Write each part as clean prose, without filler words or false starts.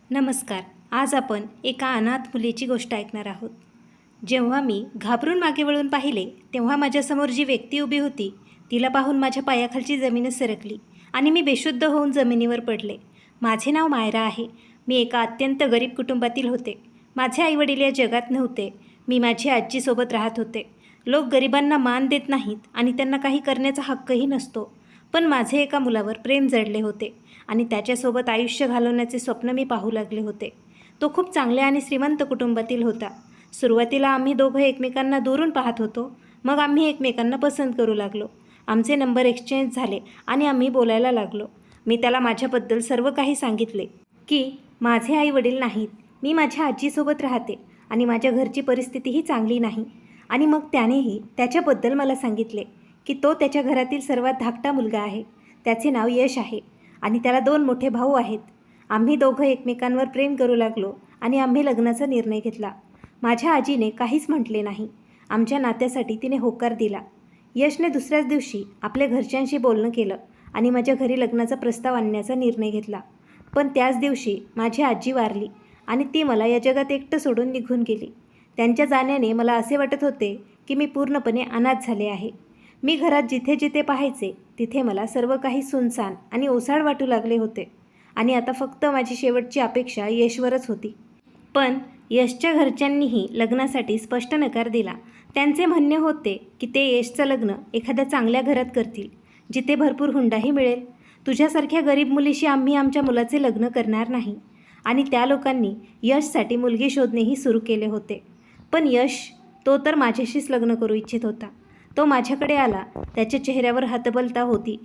नमस्कार. आज आपण एका अनाथ मुलीची गोष्ट ऐकणार आहोत. जेव्हा मी घाबरून मागे वळून पाहिले, तेव्हा माझ्यासमोर जी व्यक्ती उभी होती, तिला पाहून माझ्या पायाखालची जमीनच सरकली आणि मी बेशुद्ध होऊन जमिनीवर पडले. माझे नाव मायरा आहे. मी एका अत्यंत गरीब कुटुंबातील होते. माझे आईवडील या जगात नव्हते. मी माझी आजीसोबत राहत होते. लोक गरिबांना मान देत नाहीत आणि त्यांना काही करण्याचा हक्कही नसतो. पण माझे एका मुलावर प्रेम जडले होते आणि त्याच्यासोबत आयुष्य घालवण्याचे स्वप्न मी पाहू लागले होते. तो खूप चांगल्या आणि श्रीमंत कुटुंबातील होता. सुरुवातीला आम्ही दोघं एकमेकांना दुरून पाहत होतो. मग आम्ही एकमेकांना पसंत करू लागलो. आमचे नंबर एक्सचेंज झाले आणि आम्ही बोलायला लागलो. मी त्याला माझ्याबद्दल सर्व काही सांगितले की माझे आई वडील नाहीत, मी माझ्या आजीसोबत राहते आणि माझ्या घरची परिस्थितीही चांगली नाही. आणि मग त्यानेही त्याच्याबद्दल मला सांगितले की तो त्याच्या घरातील सर्वात धाकटा मुलगा आहे. त्याचे नाव यश आहे आणि त्याला 2 मोठे भाऊ आहेत. आम्ही दोघं एकमेकांवर प्रेम करू लागलो आणि आम्ही लग्नाचा निर्णय घेतला. माझ्या आजीने काहीच म्हटले नाही. आमच्या नात्यासाठी तिने होकार दिला. यशने दुसऱ्याच दिवशी आपल्या घरच्यांशी बोलणं केलं आणि माझ्या घरी लग्नाचा प्रस्ताव आणण्याचा निर्णय घेतला. पण त्याच दिवशी माझी आजी वारली आणि ती मला या जगात एकटं सोडून निघून गेली. त्यांच्या जाण्याने मला असे वाटत होते की मी पूर्णपणे अनाथ झाले आहे. मी घरात जिथे जिथे पाहायचे तिथे मला सर्व काही सुनसान आणि ओसाड वाटू लागले होते आणि आता फक्त माझी शेवटची अपेक्षा यशवरच होती. पण यशच्या घरच्यांनीही लग्नासाठी स्पष्ट नकार दिला. त्यांचे म्हणणे होते की ते यशचं लग्न एखाद्या चांगल्या घरात करतील, जिथे भरपूर हुंडाही मिळेल. तुझ्यासारख्या गरीब मुलीशी आम्ही आमच्या मुलाचे लग्न करणार नाही. आणि त्या लोकांनी यशसाठी मुलगी शोधणेही सुरू केले होते. पण यश तो तर माझ्याशीच लग्न करू इच्छित होता. तो माझ्याकडे आला. त्याच्या चेहऱ्यावर हतबलता होती.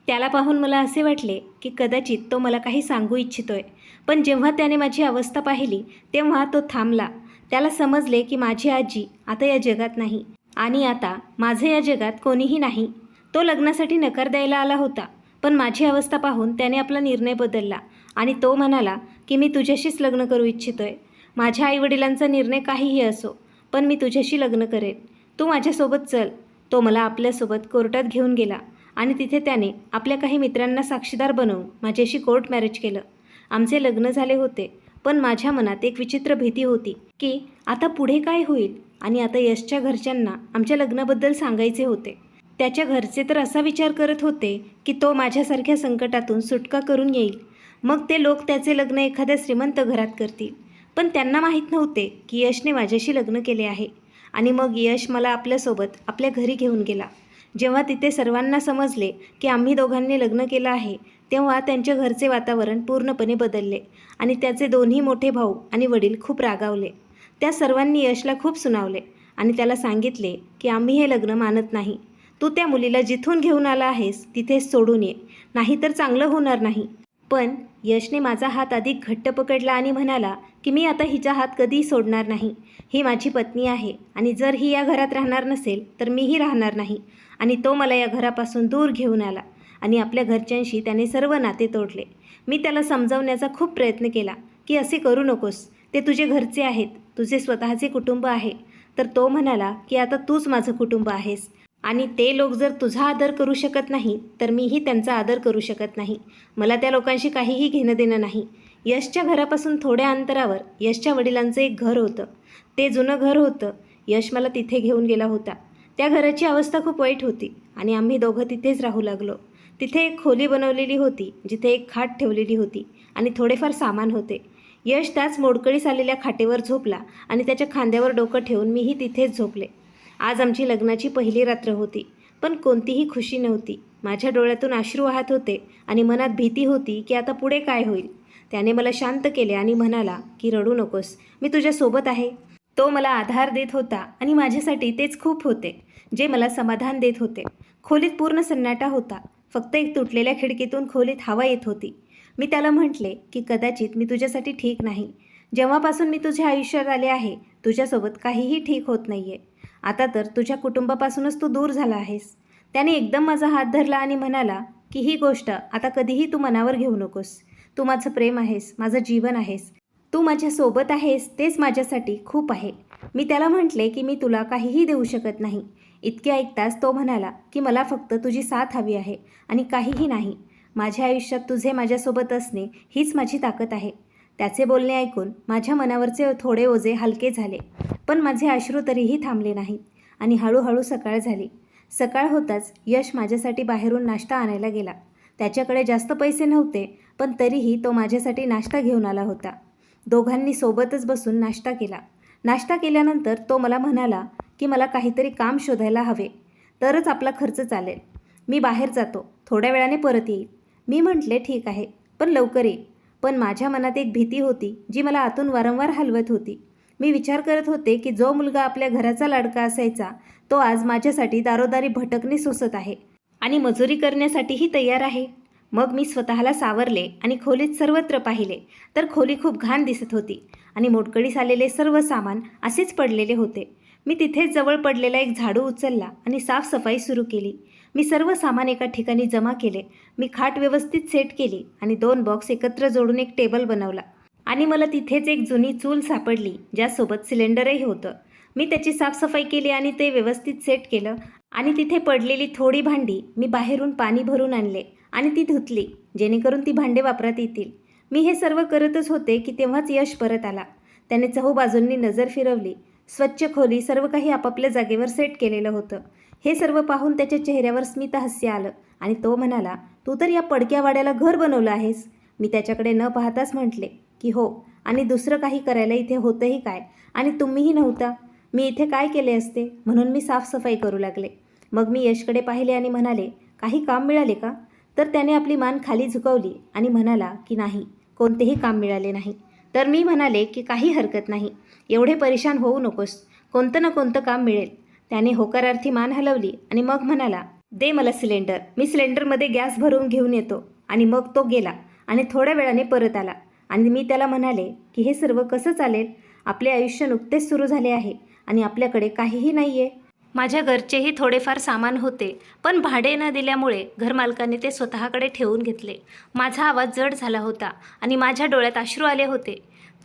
त्याला पाहून मला असे वाटले की कदाचित तो मला काही सांगू इच्छितोय. पण जेव्हा त्याने माझी अवस्था पाहिली तेव्हा तो थांबला. त्याला समजले की माझी आजी आता या जगात नाही आणि आता माझे या जगात कोणीही नाही. तो लग्नासाठी नकार द्यायला आला होता. पण माझी अवस्था पाहून त्याने आपला निर्णय बदलला आणि तो म्हणाला की मी तुझ्याशीच लग्न करू इच्छितोय. माझ्या आईवडिलांचा निर्णय काहीही असो, पण मी तुझ्याशी लग्न करेन. तू माझ्यासोबत चल. तो मला आपल्यासोबत कोर्टात घेऊन गेला आणि तिथे त्याने आपल्या काही मित्रांना साक्षीदार बनवून माझ्याशी कोर्ट मॅरेज केलं. आमचे लग्न झाले होते. पण माझ्या मनात एक विचित्र भीती होती की आता पुढे काय होईल. आणि आता यशच्या घरच्यांना आमच्या लग्नाबद्दल सांगायचे होते. त्याच्या घरचे तर असा विचार करत होते की तो माझ्यासारख्या संकटातून सुटका करून येईल. मग ते लोक त्याचे लग्न एखाद्या श्रीमंत घरात करतील. पण त्यांना माहीत नव्हते की यशने माझ्याशी लग्न केले आहे. आणि मग यश मला आपल्यासोबत आपल्या घरी घेऊन गेला. जेव्हा तिथे सर्वांना समजले की आम्ही दोघांनी लग्न केलं आहे, तेव्हा त्यांच्या घरचे वातावरण पूर्णपणे बदलले आणि त्याचे 2ही मोठे भाऊ आणि वडील खूप रागावले. त्या सर्वांनी यशला खूप सुनावले आणि त्याला सांगितले की आम्ही हे लग्न मानत नाही. तू त्या मुलीला जिथून घेऊन आला आहेस तिथेच सोडून ये, नाहीतर चांगलं होणार नाही. पण यशने माझा हात अधिक घट्ट पकडला आणि म्हणाला की मी आता हिचा हात कधीही सोडणार नाही. ही माझी पत्नी आहे आणि जर ही या घरात राहणार नसेल तर मीही राहणार नाही. आणि तो मला या घरापासून दूर घेऊन आला आणि आपल्या घरच्यांशी त्याने सर्व नाते तोडले. मी त्याला समजावण्याचा खूप प्रयत्न केला की असे करू नकोस, ते तुझे घरचे आहेत, तुझे स्वतःचे कुटुंब आहे. तर तो म्हणाला की आता तूच माझं कुटुंब आहेस आणि ते लोक जर तुझा आदर करू शकत नाही तर मीही त्यांचा आदर करू शकत नाही. मला त्या लोकांशी काहीही घेणं देणं नाही. यशच्या घरापासून थोड्या अंतरावर यशच्या वडिलांचं एक घर होतं. ते जुनं घर होतं. यश मला तिथे घेऊन गेला होता. त्या घराची अवस्था खूप वाईट होती आणि आम्ही दोघं तिथेच राहू लागलो. तिथे एक खोली बनवलेली होती जिथे एक खाट ठेवलेली होती आणि थोडेफार सामान होते. यश त्याच मोडकळीस आलेल्या खाटेवर झोपला आणि त्याच्या खांद्यावर डोकं ठेवून मीही तिथेच झोपले. आज आमची लग्नाची पहिली रात्र होती. पण कोणतीही खुशी नव्हती. माझ्या डोळ्यातून अश्रू वाहत होते आणि मनात भीती होती की आता पुढे काय होईल. त्याने मला शांत केले आणि म्हणाला की रडू नकोस, मी तुझ्यासोबत आहे. तो मला आधार देत होता आणि माझ्यासाठी तेच खूप होते, जे मला समाधान देत होते. खोलीत पूर्ण सन्नाटा होता. फक्त एक तुटलेल्या खिडकीतून खोलीत हवा येत होती. मी त्याला म्हटले की कदाचित मी तुझ्यासाठी ठीक नाही. जेव्हापासून मी तुझ्या आयुष्यात आले आहे तुझ्यासोबत काहीही ठीक होत नाही आहे. आता तर तुझ्या कुटुंबापासूनच तू दूर झाला आहेस. त्याने एकदम माझा हात धरला आणि म्हणाला की ही गोष्ट आता कधीही तू मनावर घेऊ नकोस. तू माझं प्रेम आहेस, माझं जीवन आहेस. तू माझ्यासोबत आहेस तेच माझ्यासाठी खूप आहे. मी त्याला म्हटले की मी तुला काहीही देऊ शकत नाही. इतके ऐकताच तो म्हणाला की मला फक्त तुझी साथ हवी आहे आणि काहीही नाही. माझ्या आयुष्यात तुझे माझ्यासोबत असणे हीच माझी ताकद आहे. त्याचे बोलणे ऐकून माझ्या मनावरचे थोडे ओझे हलके झाले, पण माझे अश्रू तरीही थांबले नाहीत आणि हळूहळू सकाळ झाली. सकाळ होताच यश माझ्यासाठी बाहेरून नाश्ता आणायला गेला. त्याच्याकडे जास्त पैसे नव्हते, पण तरीही तो माझ्यासाठी नाश्ता घेऊन आला होता. दोघांनी सोबतच बसून नाश्ता केला. नाश्ता केल्यानंतर तो मला म्हणाला की मला काहीतरी काम शोधायला हवे, तरच आपला खर्च चालेल. मी बाहेर जातो, थोड्या वेळाने परत येईल. मी म्हटले ठीक आहे, पण लवकर ये. पण माझ्या मनात एक भीती होती जी मला आतून वारंवार हलवत होती. मी विचार करत होते की जो मुलगा आपल्या घराचा लाडका असायचा तो आज माझ्यासाठी दारोदारी भटकणे सोसत आहे आणि मजुरी करण्यासाठीही तयार आहे. मग मी स्वतःला सावरले आणि खोलीत सर्वत्र पाहिले तर खोली खूप घाण दिसत होती आणि मोडकळीस आलेले सर्व सामान असेच पडलेले होते. मी तिथेच जवळ पडलेला एक झाडू उचलला आणि साफसफाई सुरू केली. मी सर्व सामान एका ठिकाणी जमा केले. मी खाट व्यवस्थित सेट केली आणि 2 बॉक्स एकत्र जोडून एक टेबल बनवला आणि मला तिथेच एक जुनी चूल सापडली ज्यासोबत सिलेंडरही होतं. मी त्याची साफसफाई केली आणि ते व्यवस्थित सेट केलं आणि तिथे पडलेली थोडी भांडी मी बाहेरून पाणी भरून आणले आणि ती धुतली जेणेकरून ती भांडे वापरात येतील. मी हे सर्व करतच होते की तेव्हाच यश परत आला. त्याने चहूबाजूंनी नजर फिरवली. स्वच्छ खोली, सर्व काही आपापल्या जागेवर सेट केलेलं होतं. हे सर्व पाहून त्याच्या चेहऱ्यावर स्मित हास्य आलं आणि तो म्हणाला, तू तर या पडक्या वाड्याला घर बनवलं आहेस. मी त्याच्याकडे न पाहताच म्हटले की हो, आणि दुसरं काही करायला इथे होतंही काय, आणि तुम्हीही नव्हता. मी इथे काय केले असते, म्हणून मी साफसफाई करू लागले. मग मी यशकडे पाहिले आणि म्हणाले, काही काम मिळाले का? तर त्याने आपली मान खाली झुकवली आणि म्हणाला की नाही, कोणतेही काम मिळाले नाही. तर मी म्हणाले की काही हरकत नाही, एवढे परेशान होऊ नकोस, कोणतं ना कोणतं काम मिळेल. त्याने होकारार्थी मान हलवली आणि मग म्हणाला, दे मला सिलेंडर, मी सिलेंडरमध्ये गॅस भरून घेऊन येतो. आणि मग तो गेला आणि थोड्या वेळाने परत आला आणि मी त्याला म्हणाले की हे सर्व कसं चालेल? आपले आयुष्य नुकतेच सुरू झाले आहे आणि आपल्याकडे काहीही नाही आहे. माझ्या घरचेही थोडेफार सामान होते, पण भाडे न दिल्यामुळे घरमालकाने ते स्वतःकडे ठेवून घेतले. माझा आवाज जड झाला होता आणि माझ्या डोळ्यात अश्रू आले होते.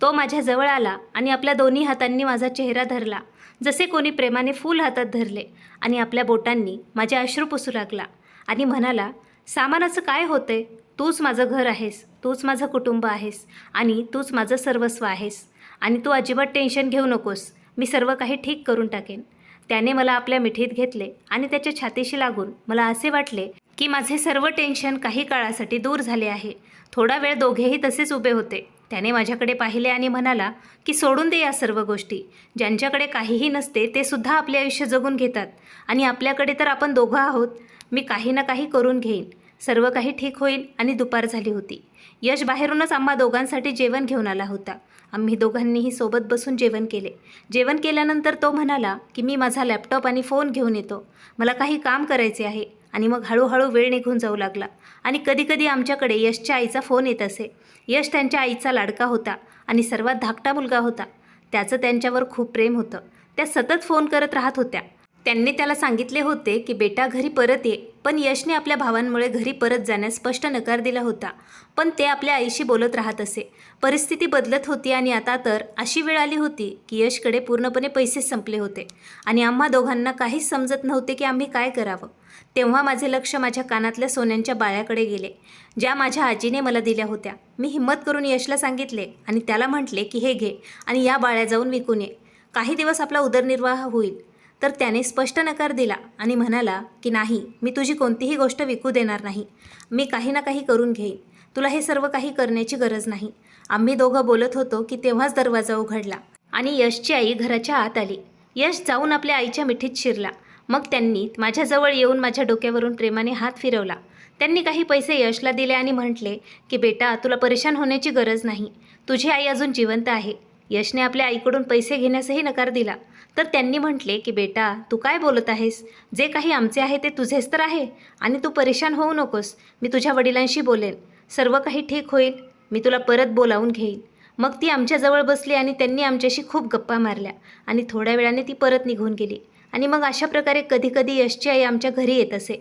तो माझ्या जवळ आला आणि आपल्या दोन्ही हातांनी माझा चेहरा धरला, जसे कोणी प्रेमाने फूल हातात धरले, आणि आपल्या बोटांनी माझे अश्रू पुसू लागला आणि म्हणाला, सामानाचं काय होतंय? तूच माझं घर आहेस, तूच माझं कुटुंब आहेस आणि तूच माझं सर्वस्व आहेस. आणि तू अजिबात टेन्शन घेऊ नकोस, मी सर्व काही ठीक करून टाकेन. त्याने मला आपल्या मिठीत घेतले आणि त्याच्या छातीशी लागून मला असे वाटले की माझे सर्व टेन्शन काही काळासाठी दूर झाले आहे. थोडा वेळ दोघेही तसेच उभे होते. त्याने माझ्याकडे पाहिले आणि म्हणाला की सोडून दे या सर्व गोष्टी. ज्यांच्याकडे काहीही नसते ते सुद्धा आपले आयुष्य जगून घेतात आणि आपल्याकडे तर आपण दोघं आहोत. मी काही ना काही करून घेईन, सर्व काही ठीक होईल. आणि दुपार झाली होती. यश बाहेरूनच आम्हा दोघांसाठी जेवण घेऊन आला होता. आम्ही दोघांनीही सोबत बसून जेवण केले. जेवण केल्यानंतर तो म्हणाला की मी माझा लॅपटॉप आणि फोन घेऊन येतो, मला काही काम करायचे आहे. आणि मग हळूहळू वेळ निघून जाऊ लागला आणि कधीकधी आमच्याकडे यशच्या आईचा फोन येत असे. यश त्यांच्या आईचा लाडका होता आणि सर्वात धाकटा मुलगा होता. त्याचं त्यांच्यावर खूप प्रेम होतं. त्या सतत फोन करत राहत होत्या. त्यांनी त्याला सांगितले होते की बेटा घरी परत ये, पण यशने आपल्या भावांमुळे घरी परत जाण्यास स्पष्ट नकार दिला होता. पण ते आपल्या आईशी बोलत राहत असे. परिस्थिती बदलत होती आणि आता तर अशी वेळ आली होती की यशकडे पूर्णपणे पैसेच संपले होते आणि आम्हा दोघांना काहीच समजत नव्हते की आम्ही काय करावं. तेव्हा माझे लक्ष माझ्या कानातल्या सोन्यांच्या बाळ्याकडे गेले, ज्या माझ्या आजीने मला दिल्या होत्या. मी हिम्मत करून यशला सांगितले आणि त्याला म्हटले की हे घे आणि या बाळ्या जाऊन विकून ये, काही दिवस आपला उदरनिर्वाह होईल. तर त्याने स्पष्ट नकार दिला आणि म्हणाला की नाही, मी तुझी कोणतीही गोष्ट विकू देणार नाही, मी काही ना काही करून घेईन, तुला हे सर्व काही करण्याची गरज नाही. आम्ही दोघं बोलत होतो की तेव्हाच दरवाजा उघडला आणि यशची आई घराच्या आत आली. यश जाऊन आपल्या आईच्या मिठीत शिरला. मग त्यांनी माझ्याजवळ येऊन माझ्या डोक्यावरून प्रेमाने हात फिरवला. त्यांनी काही पैसे यशला दिले आणि म्हटले की बेटा, तुला परेशान होण्याची गरज नाही, तुझी आई अजून जिवंत आहे. यशने आपल्या आईकडून पैसे घेण्यासही नकार दिला. तर त्यांनी म्हटले की बेटा, तू काय बोलत आहेस? जे काही आमचे आहे ते तुझेच तर आहे आणि तू परेशान होऊ नकोस, मी तुझ्या वडिलांशी बोलेन, सर्व काही ठीक होईल, मी तुला परत बोलावून घेईन. मग ती आमच्याजवळ बसली आणि त्यांनी आमच्याशी खूप गप्पा मारल्या आणि थोड्या वेळाने ती परत निघून गेली. आणि मग अशा प्रकारे कधीकधी यशची आई आमच्या घरी येत असे.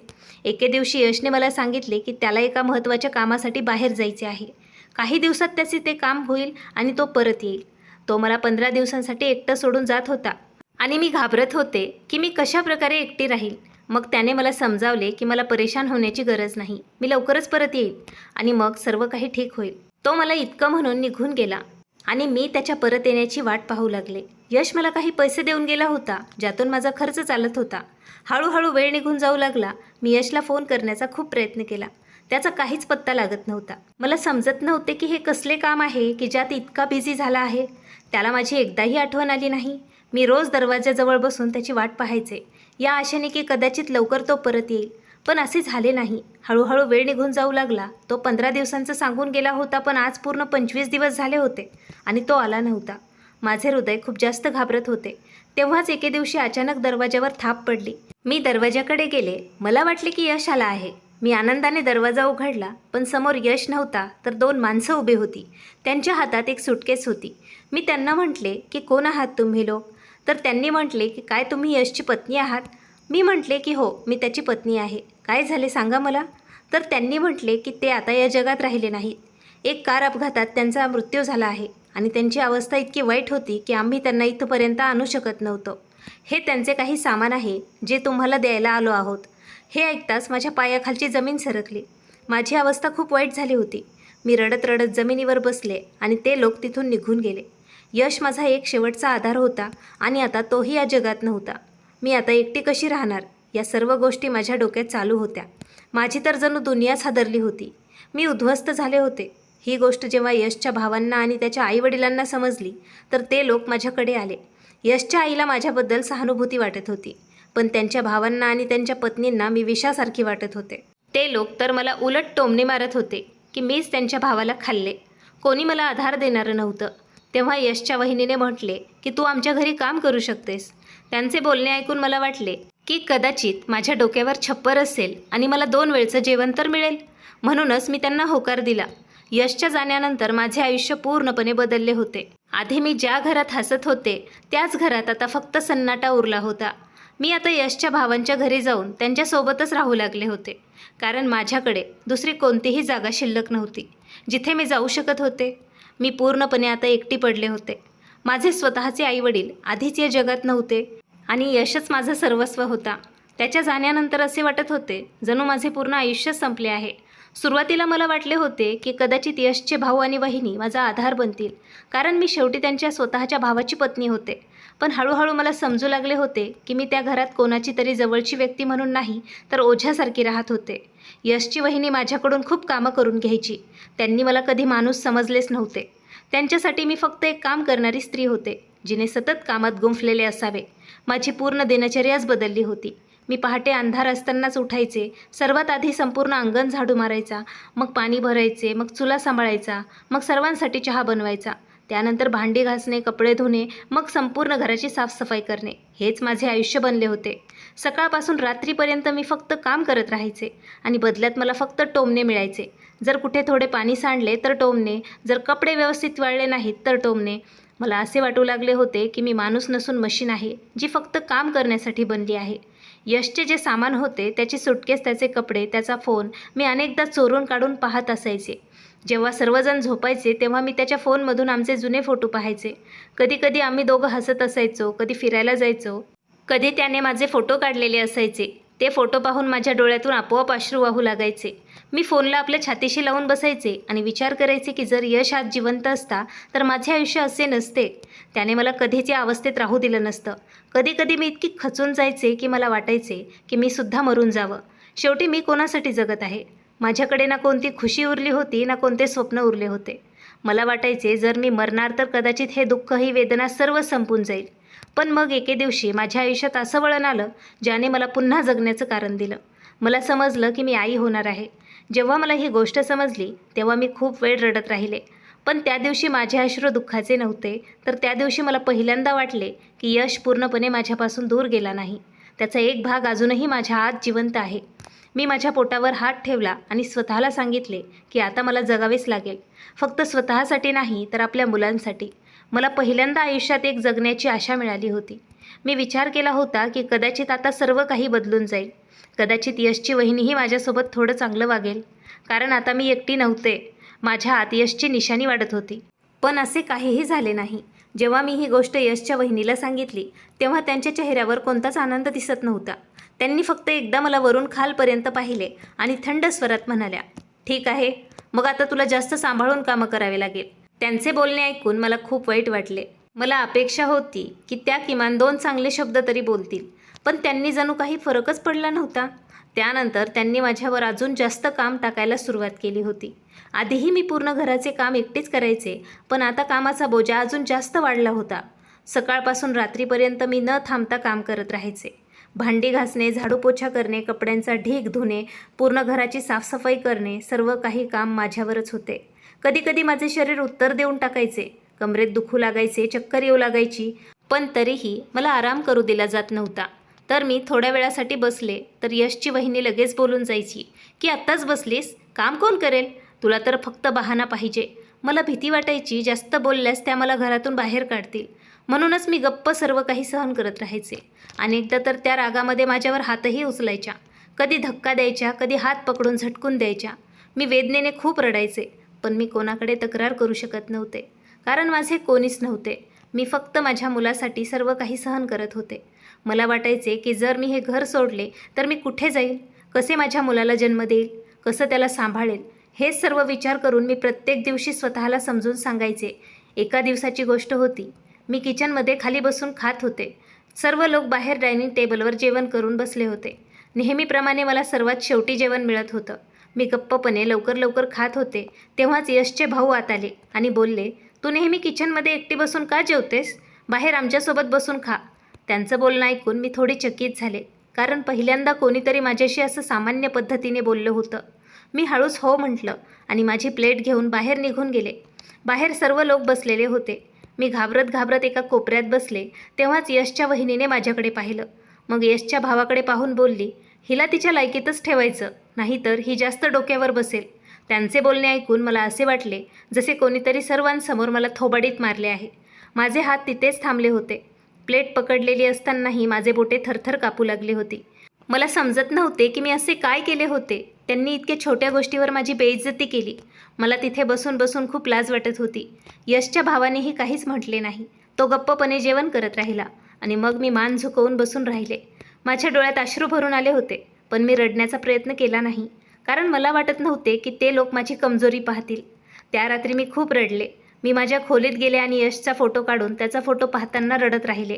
एके दिवशी यशने मला सांगितले की त्याला एका महत्त्वाच्या कामासाठी बाहेर जायचे आहे. काही दिवसात त्याचे ते काम होईल आणि तो परत येईल. तो मला 15 दिवसांसाठी एकटं सोडून जात होता आणि मी घाबरत होते की मी कशा प्रकारे एकटी राहील. मग त्याने मला समजावले की मला परेशान होण्याची गरज नाही, मी लवकरच परत येईल आणि मग सर्व काही ठीक होईल. तो मला इतकं म्हणून निघून गेला आणि मी त्याच्या परत येण्याची वाट पाहू लागले. यश मला काही पैसे देऊन गेला होता, ज्यातून माझा खर्च चालत होता. हळूहळू वेळ निघून जाऊ लागला. मी यशला फोन करण्याचा खूप प्रयत्न केला. त्याचा काहीच पत्ता लागत नव्हता. मला समजत नव्हते की हे कसले काम आहे की ज्यात इतका बिझी झाला आहे. त्याला माझी एकदाही आठवण आली नाही. मी रोज दरवाजाजवळ बसून त्याची वाट पाहायचे, या आशेने की कदाचित लवकर तो परत येईल. पण असे झाले नाही. हळूहळू वेळ निघून जाऊ लागला. तो 15 दिवसांचं सांगून गेला होता, पण आज पूर्ण 25 दिवस झाले होते आणि तो आला नव्हता. माझे हृदय खूप जास्त घाबरत होते. तेव्हाच एके दिवशी अचानक दरवाजावर थाप पडली. मी दरवाजाकडे गेले. मला वाटले की यश आला आहे. मी आनंदाने दरवाजा उघडला, पण समोर यश नव्हता, तर 2 माणसं उभी होती. त्यांच्या हातात एक सुटकेस होती. मी त्यांना म्हटले की कोण आहात तुम्ही लोक? तर त्यांनी म्हटले की काय तुम्ही यशची पत्नी आहात? मी म्हटले की हो, मी त्याची पत्नी आहे. काय झाले सांगा मला. तर त्यांनी म्हटले की ते आता या जगात राहिले नाहीत. एक कार अपघातात त्यांचा मृत्यू झाला आहे आणि त्यांची अवस्था इतकी वाईट होती की आम्ही त्यांना इथंपर्यंत आणू शकत नव्हतो. हे त्यांचे काही सामान आहे जे तुम्हाला द्यायला आलो आहोत. हे ऐकताच माझ्या पायाखालची जमीन सरकली. माझी अवस्था खूप वाईट झाली होती. मी रडत रडत जमिनीवर बसले आणि ते लोक तिथून निघून गेले. यश माझा एक शेवटचा आधार होता आणि आता तोही या जगात नव्हता. मी आता एकटी कशी राहणार, या सर्व गोष्टी माझ्या डोक्यात चालू होत्या. माझी तर जणू दुनियाच हादरली होती. मी उद्ध्वस्त झाले होते. ही गोष्ट जेव्हा यशच्या भावांना आणि त्याच्या आईवडिलांना समजली, तर ते लोक माझ्याकडे आले. यशच्या आईला माझ्याबद्दल सहानुभूती वाटत होती, पण त्यांच्या भावांना आणि त्यांच्या पत्नींना मी विषासारखी वाटत होते. ते लोक तर मला उलट टोमणे मारत होते की मीच त्यांच्या भावाला खाल्ले. कोणी मला आधार देणारं नव्हतं. तेव्हा यशच्या वहिनीने म्हटले की तू आमच्या घरी काम करू शकतेस. त्यांचे बोलणे ऐकून मला वाटले की कदाचित माझ्या डोक्यावर छप्पर असेल आणि मला 2 वेळचं जेवण तर मिळेल. म्हणूनच मी त्यांना होकार दिला. यशच्या जाण्यानंतर माझे आयुष्य पूर्णपणे बदलले होते. आधी मी ज्या घरात हसत होते, त्याच घरात आता फक्त सन्नाटा उरला होता. मी आता यशच्या भावांच्या घरी जाऊन त्यांच्यासोबतच राहू लागले होते, कारण माझ्याकडे दुसरी कोणतीही जागा शिल्लक नव्हती जिथे मी जाऊ शकत होते. मी पूर्णपणे आता एकटी पडले होते. माझे स्वतःचे आईवडील आधीच या जगात नव्हते आणि यशच माझं सर्वस्व होता. त्याच्या जाण्यानंतर असे वाटत होते जणू माझे पूर्ण आयुष्य संपले आहे. सुरुवातीला मला वाटले होते की कदाचित यशचे भाऊ आणि वहिनी माझा आधार बनतील, कारण मी शेवटी त्यांच्या स्वतःच्या भावाची पत्नी होते. पण हळूहळू मला समजू लागले होते की मी त्या घरात कोणाची तरी जवळची व्यक्ती म्हणून नाही, तर ओझ्यासारखी राहत होते. यशची वहिनी माझ्याकडून खूप कामं करून घ्यायची. त्यांनी मला कधी माणूस समजलेच नव्हते. त्यांच्यासाठी मी फक्त एक काम करणारी स्त्री होते, जिने सतत कामात गुंफलेले असावे. माझी पूर्ण दिनचर्याच बदलली होती. मी पहाटे अंधार असतानाच उठायचे. सर्वात आधी संपूर्ण अंगण झाडू मारायचा, मग पाणी भरायचे, मग चुला सांभाळायचा, मग सर्वांसाठी चहा बनवायचा. त्यानंतर भांडी घासणे, कपडे धुणे, मग संपूर्ण घराची साफसफाई करणे. हेच माझे आयुष्य बनले होते. सकाळपासून रात्रीपर्यंत मी फक्त काम करत राहायचे आणि बदल्यात मला फक्त टोमणे मिळायचे. जर कुठे थोडे पाणी सांडले तर टोमणे, जर कपडे व्यवस्थित वाळले नाहीत तर टोमणे. मला असे वाटू लागले होते की मी माणूस नसून मशीन आहे, जी फक्त काम करण्यासाठी बनली आहे. यशचे जे सामान होते, त्याची सुटकेस, त्याचे कपडे, त्याचा फोन मी अनेकदा चोरून काढून पाहत असायचे. जेव्हा सर्वजण झोपायचे तेव्हा मी त्याच्या फोनमधून आमचे जुने फोटो पाहायचे. कधीकधी आम्ही दोघं हसत असायचो, कधी फिरायला जायचो, कधी त्याने माझे फोटो काढलेले असायचे. ते फोटो पाहून माझ्या डोळ्यातून आपोआप अश्रू वाहू लागायचे. मी फोनला आपल्या छातीशी लावून बसायचे आणि विचार करायचे की जर यश आज जिवंत असता तर माझे आयुष्य असे नसते. त्याने मला कधीच या अवस्थेत राहू दिलं नसतं. कधीकधी मी इतकी खचून जायचे की मला वाटायचे की मी सुद्धा मरून जावं. शेवटी मी कोणासाठी जगत आहे? माझ्याकडे ना कोणती खुशी उरली होती, ना कोणते स्वप्न उरले होते. मला वाटायचे जर मी मरणार तर कदाचित हे दुःख, ही वेदना सर्व संपून जाईल. पण मग एके दिवशी माझ्या आयुष्यात असं वळण आलं ज्याने मला पुन्हा जगण्याचं कारण दिलं. मला समजलं की मी आई होणार आहे. जेव्हा मला ही गोष्ट समजली तेव्हा मी खूप वेळ रडत राहिले. पण त्या दिवशी माझे अश्रू दुःखाचे नव्हते, तर त्या दिवशी मला पहिल्यांदा वाटले की यश पूर्णपणे माझ्यापासून दूर गेला नाही. त्याचा एक भाग अजूनही माझ्या आत जिवंत आहे. मी माझ्या पोटावर हात ठेवला आणि स्वतःला सांगितले की आता मला जगावेच लागेल. फक्त स्वतःसाठी नाही, तर आपल्या मुलांसाठी. मला पहिल्यांदा आयुष्यात एक जगण्याची आशा मिळाली होती. मी विचार केला होता की कदाचित आता सर्व काही बदलून जाईल. कदाचित यशची वहिनीही माझ्यासोबत थोडं चांगलं वागेल, कारण आता मी एकटी नव्हते. माझ्या आत यशची निशाणी वाढत होती. पण असे काहीही झाले नाही. जेव्हा मी ही गोष्ट यशच्या वहिनीला सांगितली तेव्हा त्यांच्या चेहऱ्यावर कोणताच आनंद दिसत नव्हता. त्यांनी फक्त एकदा मला वरून खालपर्यंत पाहिले आणि थंड स्वरात म्हणाल्या, ठीक आहे, मग आता तुला जास्त सांभाळून कामं करावे लागेल. त्यांचे बोलणे ऐकून मला खूप वाईट वाटले. मला अपेक्षा होती की त्या किमान 2 चांगले शब्द तरी बोलतील, पण त्यांनी जणू काही फरकच पडला नव्हता. त्यानंतर त्यांनी माझ्यावर अजून जास्त काम टाकायला सुरुवात केली होती. आधीही मी पूर्ण घराचे काम एकटीच करायचे, पण आता कामाचा बोजा अजून जास्त वाढला होता. सकाळपासून रात्रीपर्यंत मी न थांबता काम करत राहायचे. भांडी घासणे, झाडू पोछा करणे, कपड्यांचा ढीग धुणे, पूर्ण घराची साफसफाई करणे, सर्व काही काम माझ्यावरच होते. कधीकधी माझे शरीर उत्तर देऊन टाकायचे, कमरेत दुखू लागायचे, चक्कर येऊ लागायची, पण तरीही मला आराम करू दिला जात नव्हता. तर मी थोड्या वेळासाठी बसले तर यशची वहिनी लगेच बोलून जायची की आत्ताच बसलीस, काम कोण करेल, तुला तर फक्त बहाणा पाहिजे. मला भीती वाटायची जास्त बोलल्यास त्या मला घरातून बाहेर काढतील, म्हणूनच मी गप्प सर्व काही सहन करत राहायचे. अनेकदा तर त्या रागामध्ये माझ्यावर हातही उचलायच्या, कधी धक्का द्यायच्या, कधी हात पकडून झटकून द्यायच्या. मी वेदनेने खूप रडायचे, पण मी कोणाकडे तक्रार करू शकत नव्हते, कारण माझे कोणीच नव्हते. मी फक्त माझ्या मुलासाठी सर्व काही सहन करत होते. मला वाटायचे की जर मी हे घर सोडले तर मी कुठे जाईल, कसे माझ्या मुलाला जन्म देईल, कसं त्याला सांभाळेल. हेच सर्व विचार करून मी प्रत्येक दिवशी स्वतःला समजून सांगायचे. एका दिवसाची गोष्ट होती. मी किचनमध्ये खाली बसून खात होते. सर्व लोक बाहेर डायनिंग टेबलवर जेवण करून बसले होते. नेहमीप्रमाणे मला सर्वात शेवटी जेवण मिळत होतं. मी गप्पपणे लवकर लवकर खात होते. तेव्हाच यशचे भाऊ आत आले आणि बोलले, तू नेहमी किचनमध्ये एकटी बसून का जेवतेस, बाहेर आमच्यासोबत बसून खा. त्यांचं बोलणं ऐकून मी थोडी चकित झाले, कारण पहिल्यांदा कोणीतरी माझ्याशी असं सामान्य पद्धतीने बोललं होतं. मी हळूच हो म्हटलं आणि माझी प्लेट घेऊन बाहेर निघून गेले. बाहेर सर्व लोक बसलेले होते. मी घाबरत घाबरत एका कोपऱ्यात बसले. तेव्हाच यशच्या वहिनीने माझ्याकडे पाहिलं. मग यशच्या भावाकडे पाहून बोलली, हिला तिच्या लायकीतच ठेवायचं, नाहीतर ही जास्त डोक्यावर बसेल. त्यांचे बोलणे ऐकून मला असे वाटले जसे कोणीतरी सर्वांसमोर मला थोबाडीत मारले आहे. माझे हात तिथेच थांबले होते. प्लेट पकडलेली असतानाही माझे बोटे थरथर कापू लागली होती. मला समजत नव्हते की मी असे काय केले होते. त्यांनी इतक्या छोट्या गोष्टीवर माझी बेइज्जती केली. मला तिथे बसून बसून खूप लाज वाटत होती. यशच्या भावानेही काहीच म्हटले नाही. तो गप्पपणे जेवण करत राहिला आणि मग मी मान झुकवून बसून राहिले. माझ्या डोळ्यात अश्रू भरून आले होते, पण मी रडण्याचा प्रयत्न केला नाही, कारण मला वाटत नव्हते की ते लोक माझी कमजोरी पाहतील. त्या रात्री मी खूप रडले. मी माझ्या खोलीत गेले आणि यशचा फोटो काढून त्याचा फोटो पाहताना रडत राहिले.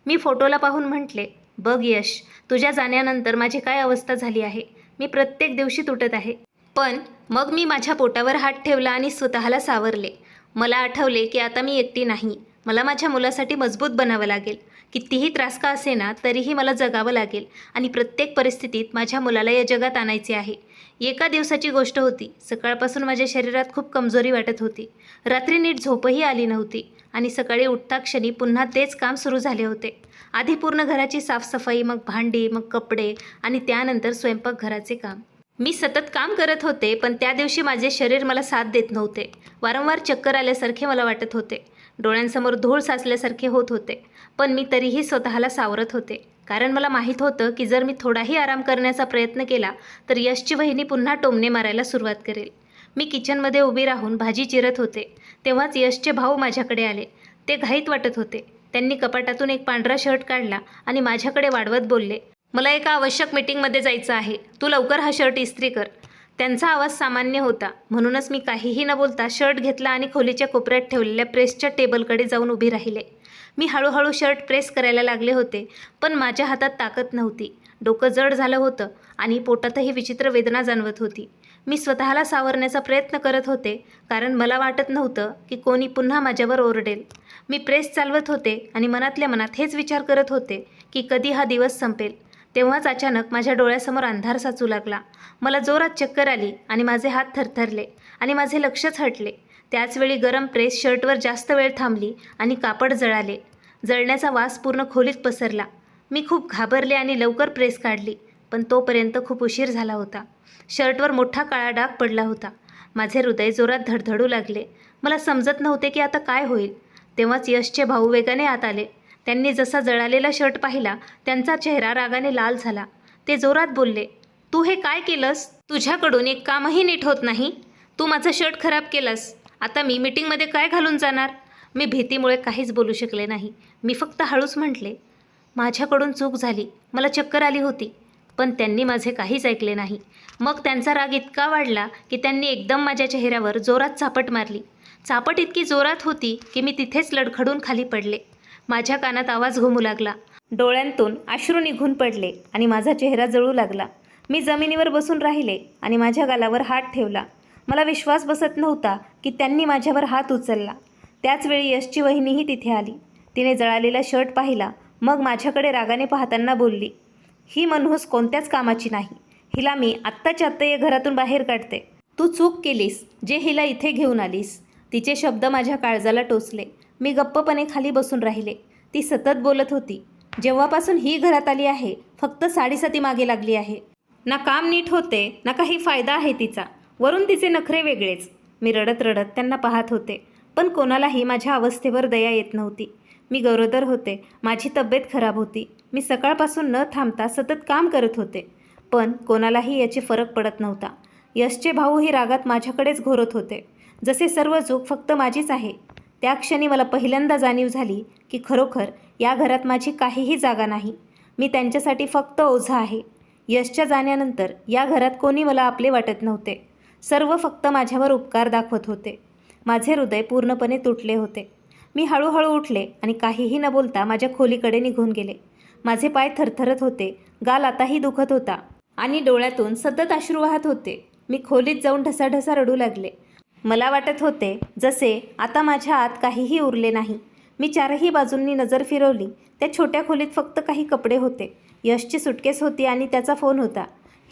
मी फोटोला पाहून म्हटले, बघ यश, तुझ्या जाण्यानंतर माझी काय अवस्था झाली आहे. मी प्रत्येक दिवशी तुटत आहे. पण मग मी माझ्या पोटावर हात ठेवला आणि स्वतःला सावरले. मला आठवले की आता मी एकटी नाही. मला माझ्या मुलासाठी मजबूत बनावं लागेल. कितीही त्रास का असेना तरीही मला जगावं लागेल आणि प्रत्येक परिस्थितीत माझ्या मुलाला या जगात आणायचे आहे. एका दिवसाची गोष्ट होती. सकाळपासून माझ्या शरीरात खूप कमजोरी वाटत होती. रात्री नीट झोपही आली नव्हती आणि सकाळी उठता क्षणी पुन्हा तेच काम सुरू झाले होते. आधी पूर्ण घराची साफसफाई, मग भांडी, मग कपडे आणि त्यानंतर स्वयंपाकघराचे काम. मी सतत काम करत होते, पण त्या दिवशी माझे शरीर मला साथ देत नव्हते. वारंवार चक्कर आल्यासारखे मला वाटत होते. डोळ्यांसमोर धूळ साचल्यासारखे होत होते, पण मी तरीही स्वतःला सावरत होते, कारण मला माहीत होतं की जर मी थोडाही आराम करण्याचा प्रयत्न केला तर यशची वहिनी पुन्हा टोमणे मारायला सुरुवात करेल. मी किचनमध्ये उभी राहून भाजी चिरत होते. तेव्हाच यशचे भाऊ माझ्याकडे आले. ते घाईत वाटत होते. त्यांनी कपाटातून एक पांढरा शर्ट काढला आणि माझ्याकडे वाढवत बोलले, मला एका आवश्यक मीटिंगमध्ये जायचं आहे, तू लवकर हा शर्ट इस्त्री कर. त्यांचा आवाज सामान्य होता, म्हणूनच मी काहीही न बोलता शर्ट घेतला आणि खोलीच्या कोपऱ्यात ठेवलेल्या प्रेसच्या टेबलकडे जाऊन उभी राहिले. मी हळूहळू शर्ट प्रेस करायला लागले होते, पण माझ्या हातात ताकद नव्हती. डोकं जड झालं होतं आणि पोटातही विचित्र वेदना जाणवत होती. मी स्वतःला सावरण्याचा प्रयत्न करत होते, कारण मला वाटत नव्हतं की कोणी पुन्हा माझ्यावर ओरडेल. मी प्रेस चालवत होते आणि मनातल्या मनात हेच विचार करत होते की कधी हा दिवस संपेल. तेव्हाच अचानक माझ्या डोळ्यासमोर अंधार साचू लागला. मला जोरात चक्कर आली आणि माझे हात थरथरले आणि माझे लक्षच हटले. त्याचवेळी गरम प्रेस शर्टवर जास्त वेळ थांबली आणि कापड जळाले. जळण्याचा वास पूर्ण खोलीत पसरला. मी खूप घाबरले आणि लवकर प्रेस काढली, पण तोपर्यंत खूप उशीर झाला होता. शर्टवर मोठा काळा डाग पडला होता. माझे हृदय जोरात धडधडू लागले. मला समजत नव्हते की आता काय होईल. तेव्हाच यशचे भाऊ वेगाने आत आले. त्यांनी जसा जळालेला शर्ट पाहिला, त्यांचा चेहरा रागाने लाल झाला. ते जोरात बोलले, तू हे काय केलंस? तुझ्याकडून एक कामही नीट होत नाही. तू माझा शर्ट खराब केलास. आता मी मीटिंगमध्ये काय घालून जाणार? मी भीतीमुळे काहीच बोलू शकले नाही. मी फक्त हळूच म्हटले, माझ्याकडून चूक झाली. मला चक्कर आली होती, पण त्यांनी माझे काहीच ऐकले नाही. मग त्यांचा राग इतका वाढला की त्यांनी एकदम माझ्या चेहऱ्यावर जोरात चापट मारली. चापट इतकी जोरात होती की मी तिथेच लडखडून खाली पडले. माझ्या कानात आवाज घुमू लागला. डोळ्यांतून अश्रू निघून पडले आणि माझा चेहरा जळू लागला. मी जमिनीवर बसून राहिले आणि माझ्या गालावर हात ठेवला. मला विश्वास बसत नव्हता की त्यांनी माझ्यावर हात उचलला. त्याचवेळी यशची वहिनीही तिथे आली. तिने जळालेला शर्ट पाहिला. मग माझ्याकडे रागाने पाहताना बोलली, ही मनहूस कोणत्याच कामाची नाही. हिला मी आत्ताच्या आत्ता या घरातून बाहेर काढते. तू चूक केलीस जे हिला इथे घेऊन आलीस. तिचे शब्द माझ्या काळजाला टोचले. मी गप्पपणे खाली बसून राहिले. ती सतत बोलत होती, जेव्हापासून ही घरात आली आहे फक्त साडीसाठी मागे लागली आहे. ना काम नीट होते ना काही फायदा आहे तिचा. वरून तिचे नखरे वेगळेच. मी रडत रडत त्यांना पाहत होते. पण कोणालाही माझ्या अवस्थेवर दया येत नव्हती. मी गरोदर होते. माझी तब्येत खराब होती. मी सकाळपासून न थांबता सतत काम करत होते. पण कोणालाही याचे फरक पडत नव्हता. यशचे भाऊही रागात माझ्याकडेच घोरत होते. जसे सर्व चूक फक्त माझीच आहे. त्या क्षणी मला पहिल्यांदा जाणीव झाली की खरोखर या घरात माझी काहीही जागा नाही. मी त्यांच्यासाठी फक्त ओझं आहे. यशच्या जाण्यानंतर या घरात कोणी मला आपले वाटत नव्हते. सर्व फक्त माझ्यावर उपकार दाखवत होते. माझे हृदय पूर्णपणे तुटले होते. मी हळूहळू उठले आणि काहीही न बोलता माझ्या खोलीकडे निघून गेले. माझे पाय थरथरत होते. गाल आताही दुखत होता आणि डोळ्यातून सतत अश्रू वाहत होते. मी खोलीत जाऊन ढसाढसा रडू लागले. मला वाटत होते जसे आता माझ्या आत काहीही उरले नाही. मी चारही बाजूंनी नजर फिरवली. त्या छोट्या खोलीत फक्त काही कपडे होते. यशची सुटकेस होती आणि त्याचा फोन होता.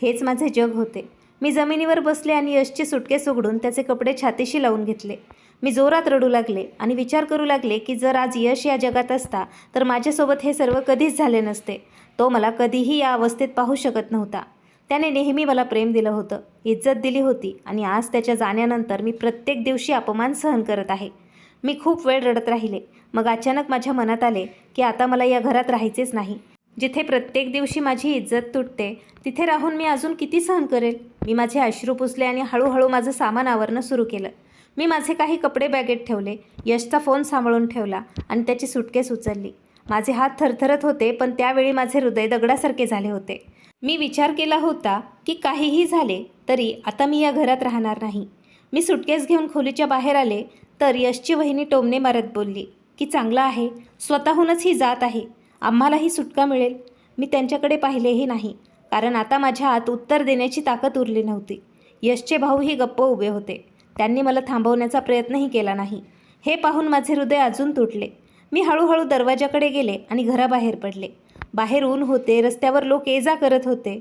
हेच माझे जग होते. मी जमिनीवर बसले आणि यशची सुटकेस उघडून त्याचे कपडे छातीशी लावून घेतले. मी जोरात रडू लागले आणि विचार करू लागले की जर आज यश या जगात असता तर माझ्यासोबत हे सर्व कधीच झाले नसते. तो मला कधीही या अवस्थेत पाहू शकत नव्हता. त्याने नेहमी मला प्रेम दिलं होतं, इज्जत दिली होती आणि आज त्याच्या जाण्यानंतर मी प्रत्येक दिवशी अपमान सहन करत आहे. मी खूप वेळ रडत राहिले. मग अचानक माझ्या मनात आले की आता मला या घरात राहायचेच नाही. जिथे प्रत्येक दिवशी माझी इज्जत तुटते तिथे राहून मी अजून किती सहन करेल. मी माझे अश्रू पुसले आणि हळूहळू माझं सामान आवरणं सुरू केलं. मी माझे काही कपडे बॅगेत ठेवले. यशचा फोन सांभाळून ठेवला आणि त्याची सुटकेस उचलली. माझे हात थरथरत होते पण त्यावेळी माझे हृदय दगडासारखे झाले होते. मी विचार केला होता की काहीही झाले तरी आता मी या घरात राहणार नाही. मी सुटकेस घेऊन खोलीच्या बाहेर आले तर यशची वहिनी टोमणे मारत बोलली की चांगलं आहे, स्वतःहूनच ही जात आहे, आम्हालाही सुटका मिळेल. मी त्यांच्याकडे पाहिलेही नाही कारण आता माझ्या आत उत्तर देण्याची ताकद उरली नव्हती. यशचे भाऊही गप्प उभे होते. त्यांनी मला थांबवण्याचा प्रयत्नही केला नाही. हे पाहून माझे हृदय अजून तुटले. मी हळूहळू दरवाजाकडे गेले आणि घराबाहेर पडले. बाहेर ऊन होते. रस्त्यावर लोक ये जा करत होते.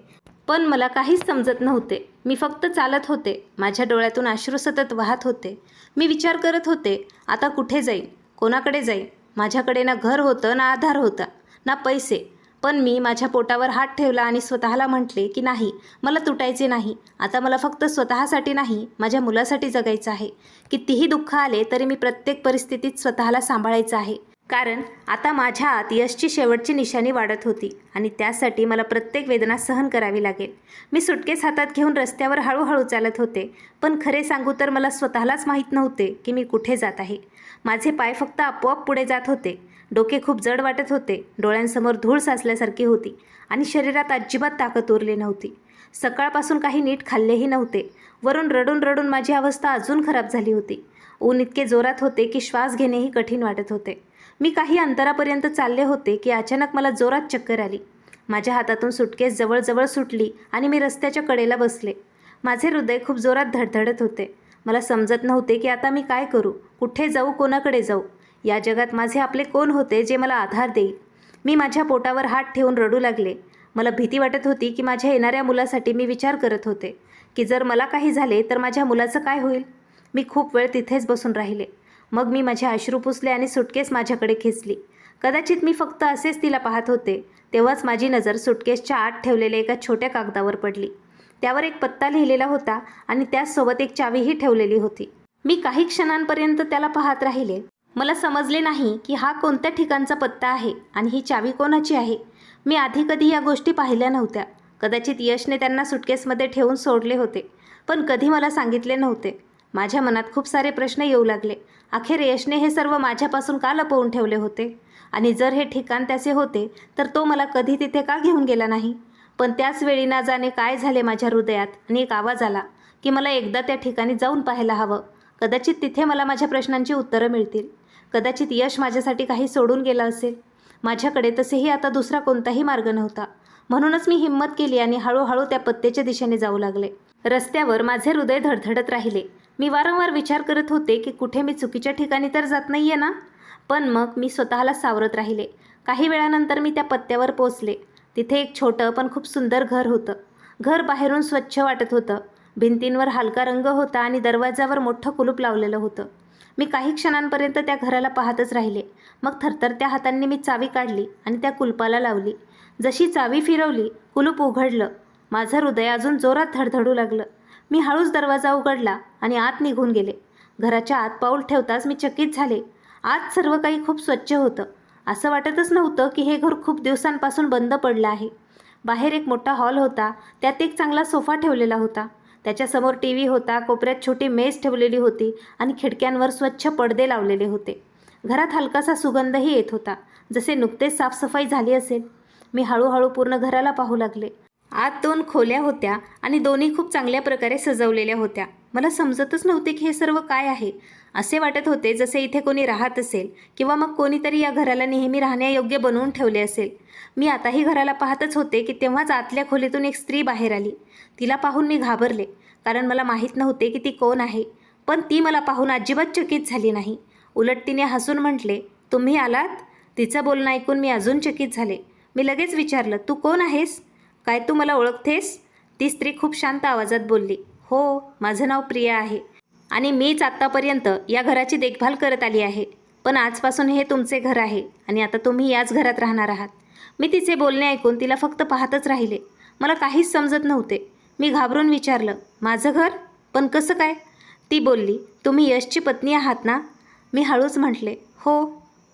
पण मला काहीच समजत नव्हते. मी फक्त चालत होते. माझ्या डोळ्यातून अश्रू सतत वाहत होते. मी विचार करत होते आता कुठे जाईन, कोणाकडे जाईन. माझ्याकडे ना घर होतं, ना आधार होता, ना पैसे. पण मी माझ्या पोटावर हात ठेवला आणि स्वतःला म्हटले की नाही, मला तुटायचे नाही. आता मला फक्त स्वतःसाठी नाही, माझ्या मुलासाठी जगायचं आहे. कितीही दुःख आले तरी मी प्रत्येक परिस्थितीत स्वतःला सांभाळायचं आहे. कारण आता माझ्या आत यशची शेवटची निशाणी वाढत होती आणि त्यासाठी मला प्रत्येक वेदना सहन करावी लागेल. मी सुटकेस हातात घेऊन रस्त्यावर हळूहळू चालत होते. पण खरे सांगू तर मला स्वतःलाच माहीत नव्हते की मी कुठे जात आहे. माझे पाय फक्त आपोआप पुढे जात होते. डोके खूप जड वाटत होते. डोळ्यांसमोर धूळ साचल्यासारखी होती आणि शरीरात अजिबात ताकद उरली नव्हती. सकाळपासून काही नीट खाल्लेही नव्हते. वरून रडून रडून माझी अवस्था अजून खराब झाली होती. ऊन इतके जोरात होते की श्वास घेणेही कठीण वाटत होते. मी काही अंतरापर्यंत चालले होते की अचानक मला जोरात चक्कर आली. माझ्या हातातून सुटकेस जवळजवळ सुटली आणि मी रस्त्याच्या कडेला बसले. माझे हृदय खूप जोरात धडधडत होते. मला समजत नव्हते की आता मी काय करू, कुठे जाऊ, कोणाकडे जाऊ. या जगात माझे आपले कोण होते जे मला आधार देईल. मी माझ्या पोटावर हात ठेवून रडू लागले. मला भीती वाटत होती की माझ्या येणाऱ्या मुलासाठी मी विचार करत होते की जर मला काही झाले तर माझ्या मुलाचं काय होईल. मी खूप वेळ तिथेच बसून राहिले. मग मी माझे अश्रू पुसले आणि सुटकेस माझ्याकडे खेचली. कदाचित मी फक्त असेच तिला पाहत होते तेव्हाच माझी नजर सुटकेसच्या आत ठेवलेल्या एका छोट्या कागदावर पडली. त्यावर एक पत्ता लिहिलेला होता आणि त्याचसोबत एक चावीही ठेवलेली होती. मी काही क्षणांपर्यंत त्याला पाहत राहिले. मला समजले नाही की हा कोणत्या ठिकाणचा पत्ता आहे आणि ही चावी कोणाची आहे. मी आधी कधी या गोष्टी पाहिल्या नव्हत्या. कदाचित यशने त्यांना सुटकेसमध्ये ठेवून सोडले होते पण कधी मला सांगितले नव्हते. माझ्या मनात खूप सारे प्रश्न येऊ लागले. अखेर यशने हे सर्व माझ्यापासून का लपवून ठेवले होते आणि जर हे ठिकाण त्याचे होते तर तो मला कधी तिथे का घेऊन गेला नाही. पण त्याच वेळी ना जाणे काय झाले माझ्या हृदयात आणि एक आवाज आला की मला एकदा त्या ठिकाणी जाऊन पाहायला हवं. कदाचित तिथे मला माझ्या प्रश्नांची उत्तरं मिळतील. कदाचित यश माझ्यासाठी काही सोडून गेलं असेल. माझ्याकडे तसेही आता दुसरा कोणताही मार्ग नव्हता. म्हणूनच मी हिंमत केली आणि हळूहळू त्या पत्त्याच्या दिशेने जाऊ लागले. रस्त्यावर माझे हृदय धडधडत राहिले. मी वारंवार विचार करत होते की कुठे मी चुकीच्या ठिकाणी तर जात नाही आहे ना. पण मग मी स्वतःला सावरत राहिले. काही वेळानंतर मी त्या पत्त्यावर पोचले. तिथे एक छोटं पण खूप सुंदर घर होतं. घर बाहेरून स्वच्छ वाटत होतं. भिंतींवर हलका रंग होता आणि दरवाजावर मोठं कुलूप लावलेलं होतं. मी काही क्षणांपर्यंत त्या घराला पाहतच राहिले. मग थरथरत्या हातांनी मी चावी काढली आणि त्या कुलपाला लावली. जशी चावी फिरवली, कुलूप उघडलं. माझं हृदय अजून जोरात धडधडू लागलं. मी हळूच दरवाजा उघडला आणि आत निघून गेले. घराच्या आत पाऊल ठेवताच मी चकित झाले. आत सर्व काही खूप स्वच्छ होतं. असं वाटतच नव्हतं की हे घर खूप दिवसांपासून बंद पडलं आहे. बाहेर एक मोठा हॉल होता. त्यात एक चांगला सोफा ठेवलेला होता. त्याच्यासमोर टीव्ही होता. कोपऱ्यात छोटी मेज ठेवलेली होती आणि खिडक्यांवर स्वच्छ पडदे लावलेले होते. घरात हलकासा सुगंधही येत होता, जसे नुकतेच साफसफाई झाली असेल. मी हळूहळू पूर्ण घराला पाहू लागले. आत 2 खोल्या होत्या आणि दोन्ही खूप चांगल्या प्रकारे सजवलेल्या होत्या. मला समजतच नव्हते की हे सर्व काय आहे. असे वाटत होते जसे इथे कोणी राहत असेल किंवा मग कोणीतरी या घराला नेहमी राहण्यायोग्य बनवून ठेवले असेल. मी आताही घराला पाहतच होते की तेव्हाच आतल्या खोलीतून एक स्त्री बाहेर आली. तिला पाहून मी घाबरले, कारण मला माहीत नव्हते की ती कोण आहे. पण ती मला पाहून अजिबात चकित झाली नाही. उलट तिने हसून म्हटले, "तुम्ही आलात?" तिचं बोलणं ऐकून मी अजून चकित झाले. मी लगेच विचारलं, "तू कोण आहेस? काय तू मला ओळखतेस?" ती स्त्री खूप शांत आवाजात बोलली, "हो, माझं नाव प्रिया आहे आणि मीच आत्तापर्यंत या घराची देखभाल करत आली आहे. पण आजपासून हे तुमचे घर आहे आणि आता तुम्ही याच घरात राहणार आहात." मी तिचे बोलणे ऐकून तिला फक्त पाहतच राहिले. मला काहीच समजत नव्हते. मी घाबरून विचारलं, "माझं घर? पण कसं काय?" ती बोलली, "तुम्ही यशची पत्नी आहात ना?" मी हळूच म्हटले, "हो."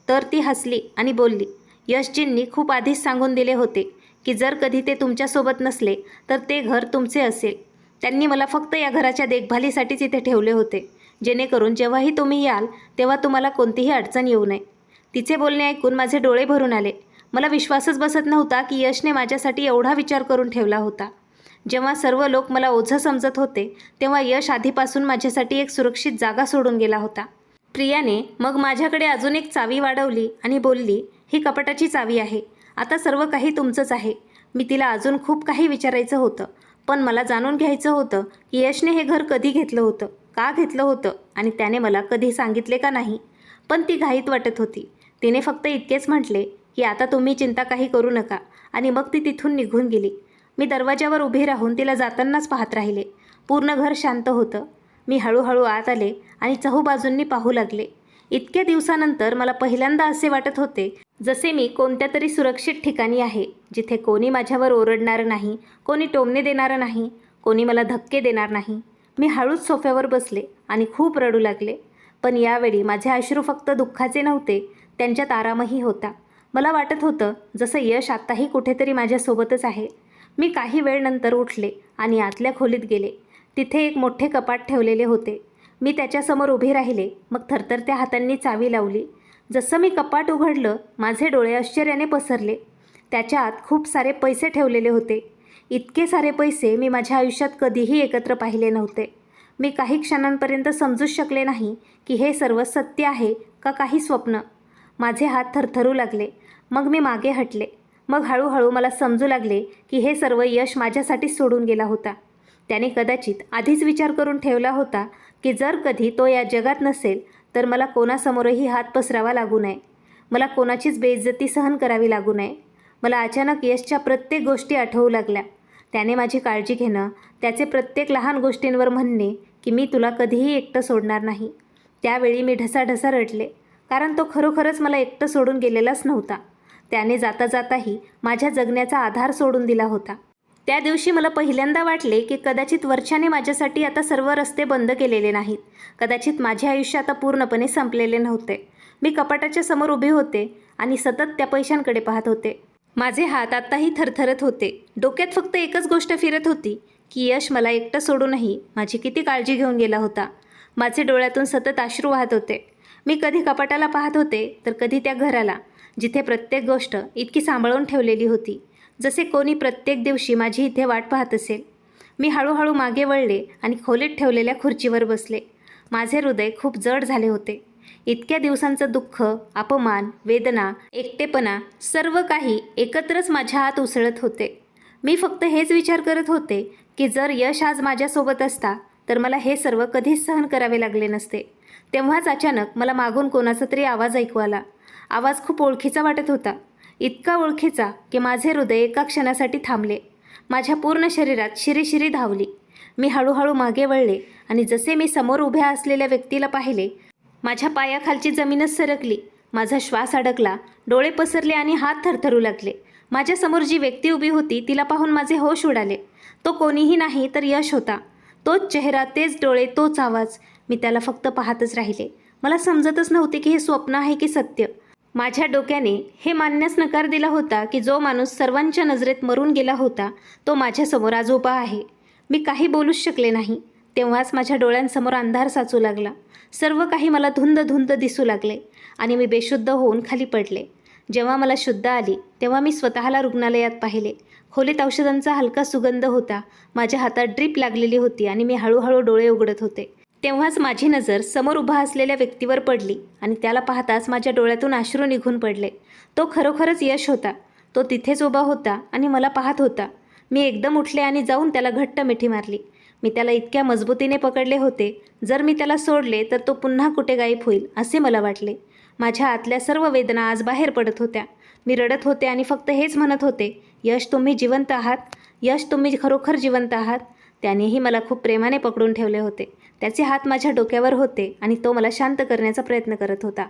तर ती हसली आणि बोलली, "यशजींनी खूप आधीच सांगून दिले होते की जर कधी ते तुमच्यासोबत नसले तर ते घर तुमचे असेल. त्यांनी मला फक्त या घराच्या देखभालीसाठीच इथे ठेवले होते, जेणेकरून जेव्हाही तुम्ही याल तेव्हा तुम्हाला कोणतीही अडचण येऊ नये." तिचे बोलणे ऐकून माझे डोळे भरून आले. मला विश्वासच बसत नव्हता की यशने माझ्यासाठी एवढा विचार करून ठेवला होता. जेव्हा सर्व लोक मला ओझं समजत होते, तेव्हा यश आधीपासून माझ्यासाठी एक सुरक्षित जागा सोडून गेला होता. प्रियाने मग माझ्याकडे अजून एक चावी वाढवली आणि बोलली, "ही कपाटाची चावी आहे. आता सर्व काही तुमचंच आहे." मी तिला अजून खूप काही विचारायचं होतं, पण मला जाणून घ्यायचं होतं की यशने हे घर कधी घेतलं होतं, का घेतलं होतं आणि त्याने मला कधी सांगितले का नाही. पण ती घाईत वाटत होती. तिने फक्त इतकेच म्हटले की "आता तुम्ही चिंता काही करू नका" आणि मग ती तिथून निघून गेली. मी दरवाजावर उभी राहून तिला जातानाच पाहत राहिले. पूर्ण घर शांत होतं. मी हळूहळू आत आले आणि चहूबाजूंनी पाहू लागले. इतक्या दिवसानंतर मला पहिल्यांदा असे वाटत होते जसे मी कोणत्या तरी सुरक्षित ठिकाणी आहे, जिथे कोणी माझ्यावर ओरडणारं नाही, कोणी टोमणे देणारं नाही, कोणी मला धक्के देणार नाही. मी हळूच सोफ्यावर बसले आणि खूप रडू लागले. पण यावेळी माझे अश्रू फक्त दुःखाचे नव्हते, त्यांच्यात आरामही होता. मला वाटत होतं जसं यश आत्ताही कुठेतरी माझ्यासोबतच आहे. मी काही वेळ नंतर उठले आणि आतल्या खोलीत गेले. तिथे एक मोठे कपाट ठेवलेले होते. मी त्याच्यासमोर उभे राहिले. मग थरथरत्या हातांनी चावी लावली. जसं मी कपाट उघडलं, माझे डोळे आश्चर्याने पसरले. त्याच्या आत खूप सारे पैसे ठेवलेले होते. इतके सारे पैसे मी माझ्या आयुष्यात कधीही एकत्र पाहिले नव्हते. मी काही क्षणांपर्यंत समजूच शकले नाही की हे सर्व सत्य आहे का काही स्वप्न. माझे हात थरथरू लागले. मग मी मागे हटले. मग हळूहळू मला समजू लागले की हे सर्व यश माझ्यासाठीच सोडून गेला होता. त्याने कदाचित आधीच विचार करून ठेवला होता की जर कधी तो या जगात नसेल तर मला कोणासमोरही हात पसरावा लागू नये, मला कोणाचीच बेइज्जती सहन करावी लागू नये. मला अचानक यशच्या प्रत्येक गोष्टी आठवू लागल्या. त्याने माझी काळजी घेणं, त्याचे प्रत्येक लहान गोष्टींवर म्हणणे की मी तुला कधीही एकटं सोडणार नाही. त्यावेळी मी ढसाढसा रडले, कारण तो खरोखरच मला एकटं सोडून गेलेलाच नव्हता. त्याने जाता जाताही माझ्या जगण्याचा आधार सोडून दिला होता. त्या दिवशी मला पहिल्यांदा वाटले की कदाचित वर्षाने माझ्यासाठी आता सर्व रस्ते बंद केलेले नाहीत. कदाचित माझे आयुष्य आता पूर्णपणे संपलेले नव्हते. मी कपाटाच्या समोर उभे होते आणि सतत त्या पैशांकडे पाहत होते. माझे हात आत्ताही थरथरत होते. डोक्यात फक्त एकच गोष्ट फिरत होती की यश मला एकटं सोडूनही माझी किती काळजी घेऊन गेला होता. माझे डोळ्यातून सतत अश्रू वाहत होते. मी कधी कपाटाला पाहत होते तर कधी त्या घराला, जिथे प्रत्येक गोष्ट इतकी सांभाळून ठेवलेली होती. जसे कोणी प्रत्येक दिवशी माझी इथे वाट पाहत असेल. मी हळूहळू मागे वळले आणि खोलीत ठेवलेल्या खुर्चीवर बसले. माझे हृदय खूप जड झाले होते. इतक्या दिवसांचं दुःख, अपमान, वेदना, एकटेपणा सर्व काही एकत्रच माझ्या आत उसळत होते. मी फक्त हेच विचार करत होते की जर यश आज माझ्यासोबत असता तर मला हे सर्व कधीच सहन करावे लागले नसते. तेव्हाच अचानक मला मागून कोणाचा तरी आवाज ऐकू आला. आवाज खूप ओळखीचा वाटत होता. इतका ओळखीचा की माझे हृदय एका क्षणासाठी थांबले. माझ्या पूर्ण शरीरात शिरीशिरी धावली. मी हळूहळू मागे वळले आणि जसे मी समोर उभ्या असलेल्या व्यक्तीला पाहिले, माझ्या पायाखालची जमीनच सरकली. माझा श्वास अडकला, डोळे पसरले आणि हात थरथरू लागले. माझ्यासमोर जी व्यक्ती उभी होती तिला पाहून माझे होश उडाले. तो कोणीही नाही तर यश होता. तोच चेहरा, तेच डोळे, तोच आवाज. मी त्याला फक्त पाहतच राहिले. मला समजतच नव्हते की हे स्वप्न आहे की सत्य. माझ्या डोक्याने हे मानण्यास नकार दिला होता की जो माणूस सर्वांच्या नजरेत मरून गेला होता तो माझ्यासमोर आज उभा आहे. मी काही बोलूच शकले नाही. तेव्हाच माझ्या डोळ्यांसमोर अंधार साचू लागला. सर्व काही मला धुंद धुंद दिसू लागले आणि मी बेशुद्ध होऊन खाली पडले. जेव्हा मला शुद्ध आली तेव्हा मी स्वतःला रुग्णालयात पाहिले. खोलीत औषधांचा हलका सुगंध होता. माझ्या हातात ड्रीप लागलेली होती आणि मी हळूहळू डोळे उघडत होते. तेव्हाच माझी नजर समोर उभा असलेल्या व्यक्तीवर पडली आणि त्याला पाहताच माझ्या डोळ्यातून अश्रू निघून पडले. तो खरोखरच यश होता. तो तिथेच उभा होता आणि मला पाहत होता. मी एकदम उठले आणि जाऊन त्याला घट्ट मिठी मारली. मी त्याला इतक्या मजबूतीने पकडले होते, जर मी त्याला सोडले तर तो पुन्हा कुठे गायब होईल असे मला वाटले. माझ्या आतल्या सर्व वेदना आज बाहेर पडत होत्या. मी रडत होते आणि फक्त हेच म्हणत होते, यश तुम्ही जिवंत आहात, यश तुम्ही खरोखर जिवंत आहात. त्यानेही मला खूप प्रेमाने पकडून ठेवले होते. त्याचे हात माझ्या डोक्यावर होते आणि तो मला शांत करण्याचा प्रयत्न करत होता.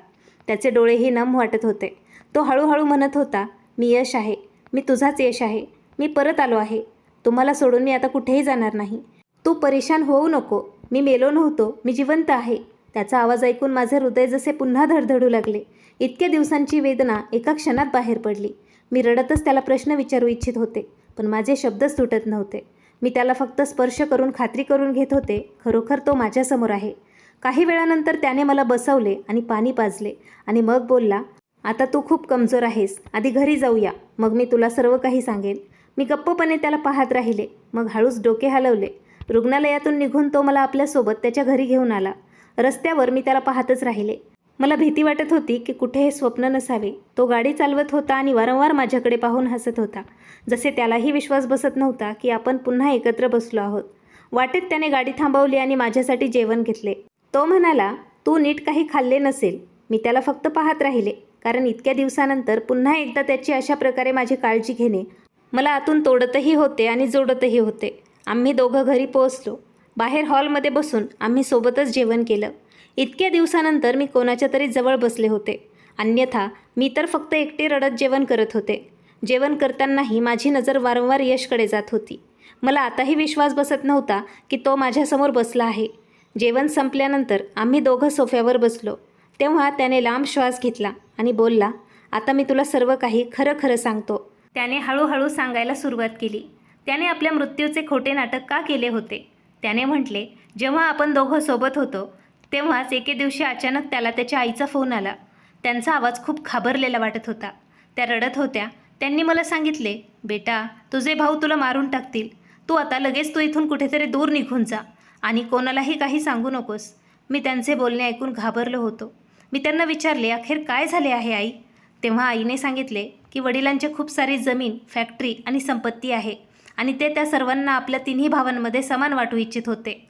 त्याचे डोळेही नम वाटत होते. तो हळूहळू म्हणत होता, मी यश आहे, मी तुझाच यश आहे, मी परत आलो आहे. तुम्हाला सोडून मी आता कुठेही जाणार नाही. तू परेशान होऊ नको, मी मेलो नव्हतो, मी जिवंत आहे. त्याचा आवाज ऐकून माझे हृदय जसे पुन्हा धडधडू लागले. इतक्या दिवसांची वेदना एका क्षणात बाहेर पडली. मी रडतच त्याला प्रश्न विचारू इच्छित होते, पण माझे शब्दच सुटत नव्हते. मी त्याला फक्त स्पर्श करून खात्री करून घेत होते, खरोखर तो माझ्यासमोर आहे. काही वेळानंतर त्याने मला बसवले आणि पाणी पाजले आणि मग बोलला, आता तू खूप कमजोर आहेस, आधी घरी जाऊया, मग मी तुला सर्व काही सांगेन. मी गप्पपणे त्याला पाहत राहिले, मग हळूच डोके हलवले. रुग्णालयातून निघून तो मला आपल्यासोबत त्याच्या घरी घेऊन आला. रस्त्यावर मी त्याला पाहतच राहिले. मला भीती वाटत होती की कुठे हे स्वप्न नसावे. तो गाडी चालवत होता आणि वारंवार माझ्याकडे पाहून हसत होता, जसे त्यालाही विश्वास बसत नव्हता की आपण पुन्हा एकत्र बसलो आहोत. वाटेत त्याने गाडी थांबवली आणि माझ्यासाठी जेवण घेतले. तो म्हणाला, तू नीट काही खाल्ले नसेल. मी त्याला फक्त पाहत राहिले, कारण इतक्या दिवसानंतर पुन्हा एकदा त्याची अशा प्रकारे माझी काळजी घेणे मला आतून तोडतही होते आणि जोडतही होते. आम्ही दोघं घरी पोहोचलो. बाहेर हॉलमध्ये बसून आम्ही सोबतच जेवण केलं. इतक्या दिवसानंतर मी कोणाच्या तरी जवळ बसले होते. अन्यथा मी तर फक्त एकटे रडत जेवण करत होते. जेवण करतानाही माझी नजर वारंवार यशकडे जात होती. मला आताही विश्वास बसत नव्हता की तो माझ्यासमोर बसला आहे. जेवण संपल्यानंतर आम्ही दोघं सोफ्यावर बसलो. तेव्हा त्याने लांब श्वास घेतला आणि बोलला, आता मी तुला सर्व काही खरं खरं सांगतो. त्याने हळूहळू सांगायला सुरुवात केली. त्याने आपल्या मृत्यूचे खोटे नाटक का केले होते. त्याने म्हटले, जेव्हा आपण दोघं सोबत होतो तेव्हाच एके दिवशी अचानक त्याला त्याच्या आईचा फोन आला. त्यांचा आवाज खूप घाबरलेला वाटत होता. त्या रडत होत्या. त्यांनी मला सांगितले, बेटा, तुझे भाऊ तुला मारून टाकतील. तू आता लगेच तू इथून कुठेतरी दूर निघून जा आणि कोणालाही काही सांगू नकोस. मी त्यांचे बोलणे ऐकून घाबरलो होतो. मी त्यांना विचारले, अखेर काय झाले आहे आई? तेव्हा आईने सांगितले की वडिलांचे खूप सारी जमीन, फॅक्टरी आणि संपत्ती आहे आणि ते त्या सर्वांना आपल्या तिन्ही भावांमध्ये समान वाटू इच्छित होते.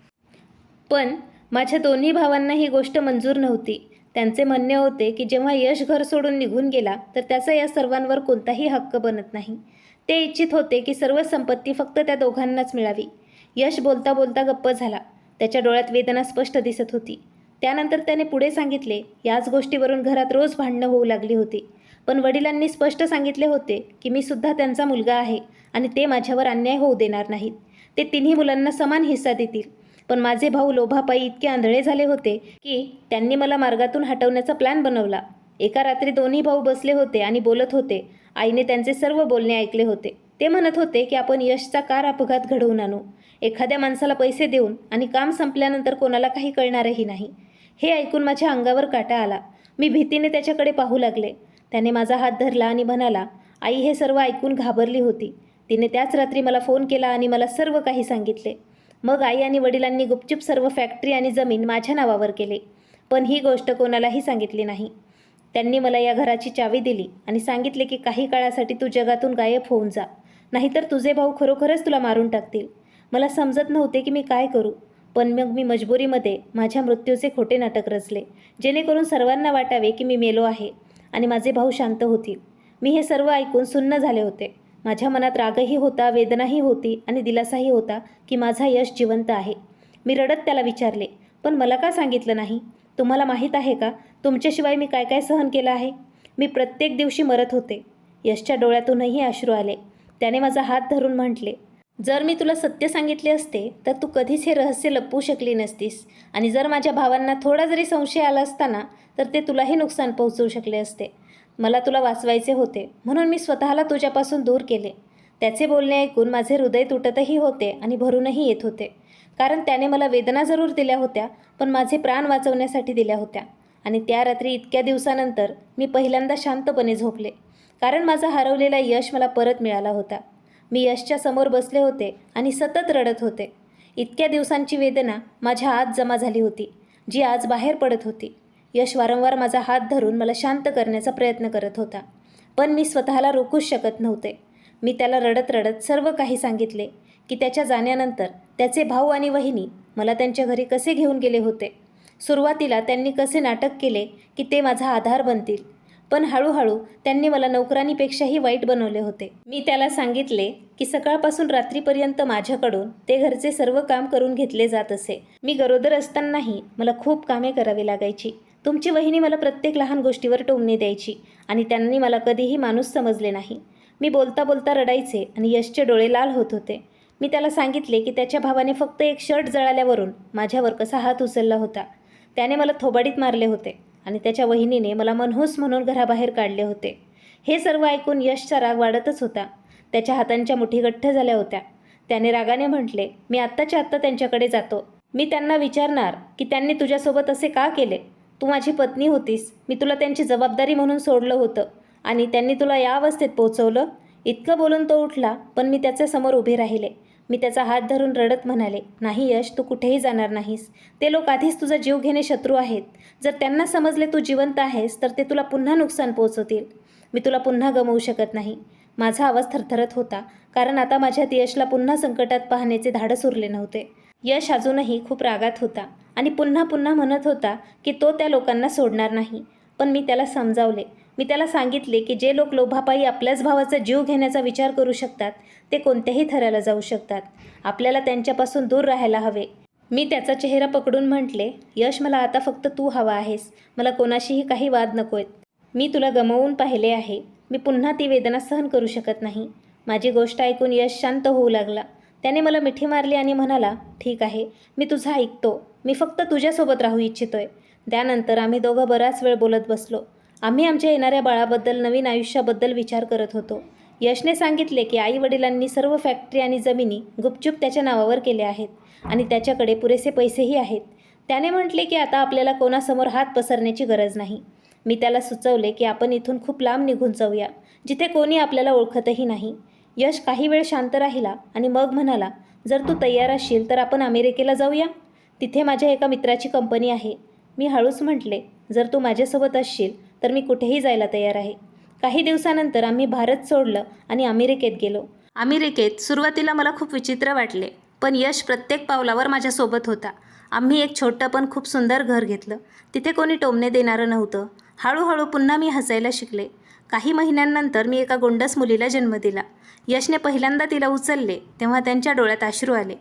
पण माझ्या दोन्ही भावांना ही गोष्ट मंजूर नव्हती. त्यांचे म्हणणे होते की जेव्हा यश घर सोडून निघून गेला तर त्याचा या सर्वांवर कोणताही हक्क बनत नाही. ते इच्छित होते की सर्व संपत्ती फक्त त्या दोघांनाच मिळावी. यश बोलता बोलता गप्प झाला. त्याच्या डोळ्यात वेदना स्पष्ट दिसत होती. त्यानंतर त्याने पुढे सांगितले, याच गोष्टीवरून घरात रोज भांडणं होऊ लागली होती. पण वडिलांनी स्पष्ट सांगितले होते की मी सुद्धा त्यांचा मुलगा आहे आणि ते माझ्यावर अन्याय होऊ देणार नाहीत. ते तिन्ही मुलांना समान हिस्सा देतील. पण माझे भाऊ लोभापायी इतके आंधळे झाले होते की त्यांनी मला मार्गातून हटवण्याचा प्लॅन बनवला. एका रात्री दोन्ही भाऊ बसले होते आणि बोलत होते. आईने त्यांचे सर्व बोलणे ऐकले होते. ते म्हणत होते की आपण यशचा कार अपघात घडवून आणू, एखाद्या माणसाला पैसे देऊन आणि काम संपल्यानंतर कोणाला काही कळणारही नाही. हे ऐकून माझ्या अंगावर काटा आला. मी भीतीने त्याच्याकडे पाहू लागले. त्याने माझा हात धरला आणि म्हणाला, आई हे सर्व ऐकून घाबरली होती. तिने त्याच रात्री मला फोन केला आणि मला सर्व काही सांगितले. मग आई आणि वडिलांनी गुपचूप सर्व फॅक्टरी आणि जमीन माझ्या नावावर केले. पण ही गोष्ट कोणालाही सांगितली नाही. त्यांनी मला या घराची चावी दिली आणि सांगितले की काही काळासाठी तू जगातून गायब होऊन जा, नाहीतर तुझे भाऊ खरोखरच तुला मारून टाकतील. मला समजत नव्हते की मी काय करू. पण मग मी मजबुरीमध्ये माझ्या मृत्यूचे खोटे नाटक रचले, जेणेकरून सर्वांना वाटावे की मी मेलो आहे आणि माझे भाऊ शांत होतील. मी हे सर्व ऐकून सुन्न झाले होते. माझ्या मनात रागही होता, वेदनाही होती आणि दिलासाही होता की माझा यश जिवंत आहे. मी रडत त्याला विचारले, पण मला का सांगितलं नाही? तुम्हाला माहीत आहे का तुमच्याशिवाय मी काय काय सहन केलं आहे? मी प्रत्येक दिवशी मरत होते. यशच्या डोळ्यातूनही अश्रू आले. त्याने माझा हात धरून म्हटले, जर मी तुला सत्य सांगितले असते तर तू कधीच हे रहस्य लपवू शकली नसतीस. आणि जर माझ्या भावांना थोडा जरी संशय आला असताना तर ते तुलाही नुकसान पोहोचवू शकले असते. मला तुला वाचवायचे होते म्हणून मी स्वतःला तुझ्यापासून दूर केले. त्याचे बोलणे ऐकून माझे हृदय तुटतही होते आणि भरूनही येत होते. कारण त्याने मला वेदना जरूर दिल्या होत्या, पण माझे प्राण वाचवण्यासाठी दिल्या होत्या. आणि त्या रात्री इतक्या दिवसानंतर मी पहिल्यांदा शांतपणे झोपले, कारण माझा हरवलेला यश मला परत मिळाला होता. मी यशच्या समोर बसले होते आणि सतत रडत होते. इतक्या दिवसांची वेदना माझ्या आत जमा झाली होती, जी आज बाहेर पडत होती. यश वारंवार माझा हात धरून मला शांत करण्याचा प्रयत्न करत होता, पण मी स्वतःला रोखूच शकत नव्हते. मी त्याला रडत रडत सर्व काही सांगितले की त्याच्या जाण्यानंतर त्याचे भाऊ आणि वहिनी मला त्यांच्या घरी कसे घेऊन गेले होते. सुरुवातीला त्यांनी कसे नाटक केले की ते माझा आधार बनतील, पण हळूहळू त्यांनी मला नोकरानीपेक्षाही वाईट बनवले होते. मी त्याला सांगितले की सकाळपासून रात्रीपर्यंत माझ्याकडून ते घरचे सर्व काम करून घेतले जात असे. मी गरोदर असतानाही मला खूप कामे करावी लागायची. तुमची वहिनी मला प्रत्येक लहान गोष्टीवर टोमणे द्यायची आणि त्यांनी मला कधीही माणूस समजले नाही. मी बोलता बोलता रडायचे आणि यशचे डोळे लाल होत होते. मी त्याला सांगितले की त्याच्या भावाने फक्त एक शर्ट जळाल्यावरून माझ्यावर कसा हात उचलला होता. त्याने मला थोबाडीत मारले होते आणि त्याच्या वहिनीने मला मनहूस म्हणून घराबाहेर काढले होते. हे सर्व ऐकून यशचा राग वाढतच होता. त्याच्या हातांच्या मुठी गठ्ठ झाल्या होत्या. त्याने रागाने म्हटले, मी आत्ताच्या आत्ता त्यांच्याकडे जातो. मी त्यांना विचारणार की त्यांनी तुझ्यासोबत असे का केले? तू माझी पत्नी होतीस. मी तुला त्यांची जबाबदारी म्हणून सोडलं होतं आणि त्यांनी तुला या अवस्थेत पोहोचवलं. इतकं बोलून तो उठला, पण मी त्याच्यासमोर उभे राहिले. मी त्याचा हात धरून रडत म्हणाले, नाही यश, तू कुठेही जाणार नाहीस. ते लोक आधीच तुझा जीव घेणे शत्रू आहेत. जर त्यांना समजले तू जिवंत आहेस तर ते तुला पुन्हा नुकसान पोहोचवतील. मी तुला पुन्हा गमावू शकत नाही. माझा आवाज थरथरत होता, कारण आता माझ्यात यशला पुन्हा संकटात पाहण्याचे धाडस उरले नव्हते. यश अजूनही खूप रागात होता आणि पुन्हा पुन्हा म्हणत होता की तो त्या लोकांना सोडणार नाही. पण मी त्याला समजावले. मी त्याला सांगितले की जे लोक लोभापायी आपल्याच भावाचा जीव घेण्याचा विचार करू शकतात ते कोणत्याही थराला जाऊ शकतात. आपल्याला त्यांच्यापासून दूर राहायला हवे. मी त्याचा चेहरा पकडून म्हटले, यश, मला आता फक्त तू हवा आहेस. मला कोणाशीही काही वाद नकोयत. मी तुला गमावून पाहिले आहे. मी पुन्हा ती वेदना सहन करू शकत नाही. माझी गोष्ट ऐकून यश शांत होऊ लागला. त्याने मला मिठी मारली आणि म्हणाला, ठीक आहे, मी तुझं ऐकतो. मी फक्त तुझ्यासोबत राहू इच्छितोय. त्यानंतर आम्ही दोघं बराच वेळ बोलत बसलो. आम्ही आमच्या येणाऱ्या बाळाबद्दल, नवीन आयुष्याबद्दल विचार करत होतो. यशने सांगितले की आई वडिलांनी सर्व फॅक्टरी आणि जमिनी गुपचूप त्याच्या नावावर केल्या आहेत आणि त्याच्याकडे पुरेसे पैसेही आहेत. त्याने म्हटले की आता आपल्याला कोणासमोर हात पसरण्याची गरज नाही. मी त्याला सुचवले की आपण इथून खूप लांब निघून जाऊया, जिथे कोणी आपल्याला ओळखतही नाही. यश काही वेळ शांत राहिला आणि मग म्हणाला, जर तू तयार असशील तर आपण अमेरिकेला जाऊया. तिथे माझ्या एका मित्राची कंपनी आहे. मी हळूच म्हटले, जर तू माझ्यासोबत असशील तर मी कुठेही जायला तयार आहे. काही दिवसानंतर आम्ही भारत सोडलं आणि अमेरिकेत गेलो. अमेरिकेत सुरुवातीला मला खूप विचित्र वाटले, पण यश प्रत्येक पावलावर माझ्यासोबत होता. आम्ही एक छोटं पण खूप सुंदर घर घेतलं. तिथे कोणी टोमणे देणारं नव्हतं. हळूहळू पुन्हा मी हसायला शिकले. काही महिन्यांनंतर मी एका गोंडस मुलीला जन्म दिला. यशने पहिल्यांदा तिला उचलले तेव्हा त्यांच्या डोळ्यात अश्रू आले.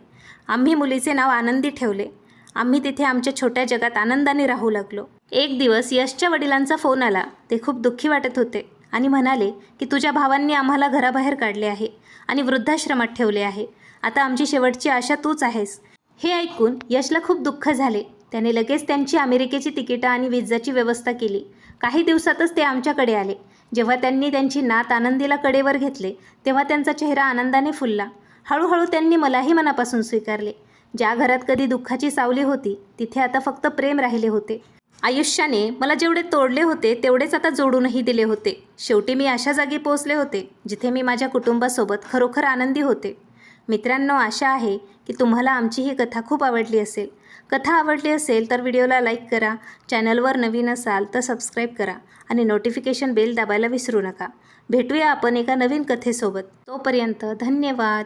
आम्ही मुलीचे नाव आनंदी ठेवले. आम्ही तिथे आमच्या छोट्या जगात आनंदाने राहू लागलो. एक दिवस यशच्या वडिलांचा फोन आला. ते खूप दुःखी वाटत होते आणि म्हणाले की तुझ्या भावांनी आम्हाला घराबाहेर काढले आहे आणि वृद्धाश्रमात ठेवले आहे. आता आमची शेवटची आशा तूच आहेस. हे ऐकून यशला खूप दुःख झाले. त्याने लगेच त्यांची अमेरिकेची तिकीटं आणि विजाची व्यवस्था केली. काही दिवसातच ते आमच्याकडे आले. जेव्हा त्यांनी त्यांची नात आनंदीला कडेवर घेतले तेव्हा त्यांचा चेहरा आनंदाने फुलला. हळूहळू त्यांनी मलाही मनापासून स्वीकारले. ज्या घरात कधी दुःखाची सावली होती तिथे आता फक्त प्रेम राहिले होते. आयुष्याने मला जेवढे तोडले होते तेवढेच आता जोडूनही दिले होते. शेवटी मी अशा जागी पोहोचले होते जिथे मी माझ्या कुटुंबासोबत खरोखर आनंदी होते. मित्रांनो, आशा आहे की तुम्हाला आमची ही कथा खूप आवडली असेल. कथा आवडली असेल तर व्हिडिओला लाईक करा, चॅनलवर नवीन असाल तर सबस्क्राईब करा आणि नोटिफिकेशन बेल दाबायला विसरू नका. भेटूया आपण एका नवीन कथेसोबत. तोपर्यंत धन्यवाद.